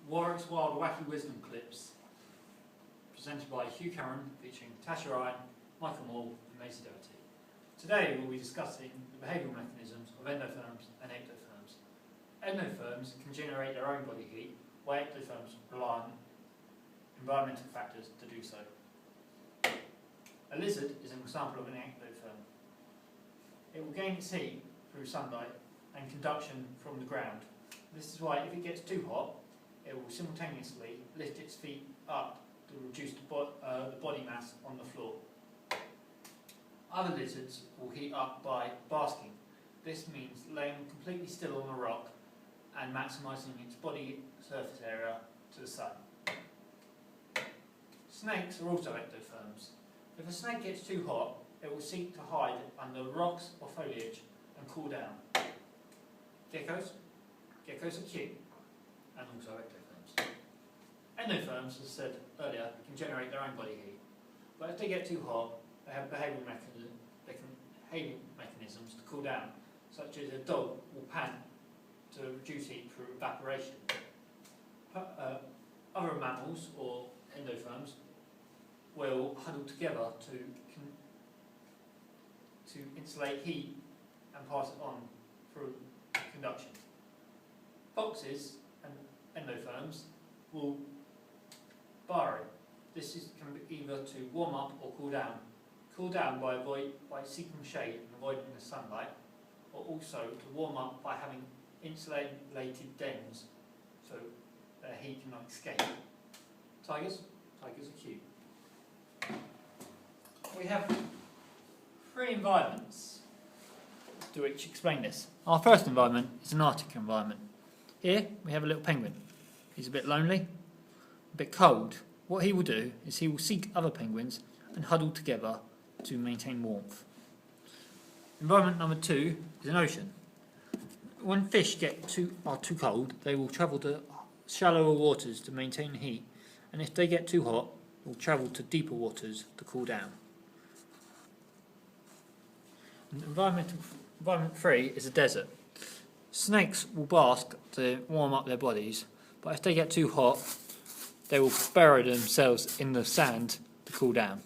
Warwick's Wild Wacky Wisdom Clips, presented by Hugh Cameron, featuring Tasha Ryan, Michael Moore and Maisie Doherty. Today we will be discussing the behavioural mechanisms of endotherms and ectotherms. Endotherms can generate their own body heat, while ectotherms rely on environmental factors to do so. A lizard is an example of an ectotherm. It will gain its heat through sunlight and conduction from the ground. This is why if it gets too hot, it will simultaneously lift its feet up to reduce the body mass on the floor. Other lizards will heat up by basking. This means laying completely still on a rock and maximising its body surface area to the sun. Snakes are also ectotherms. If a snake gets too hot, it will seek to hide under rocks or foliage and cool down. Geckos are cute and also ectotherms. Endotherms, as I said earlier, can generate their own body heat, but if they get too hot, they have behavioural mechanisms to cool down, such as a dog will pant to reduce heat through evaporation. Other mammals, or endotherms, will huddle together to insulate heat and pass it on through conduction. Foxes and endotherms will burrow. This can be either to warm up or cool down. Cool down by seeking shade and avoiding the sunlight, or also to warm up by having insulated dens so their heat cannot escape. Tigers are cute. We have three environments to which explain this. Our first environment is an Arctic environment. Here we have a little penguin. He's a bit lonely, a bit cold. What he will do is he will seek other penguins and huddle together to maintain warmth. Environment number 2 is an ocean. When fish are too cold, they will travel to shallower waters to maintain heat, and if they get too hot, they will travel to deeper waters to cool down. And environment 3 is a desert. Snakes will bask to warm up their bodies, but if they get too hot, they will burrow themselves in the sand to cool down.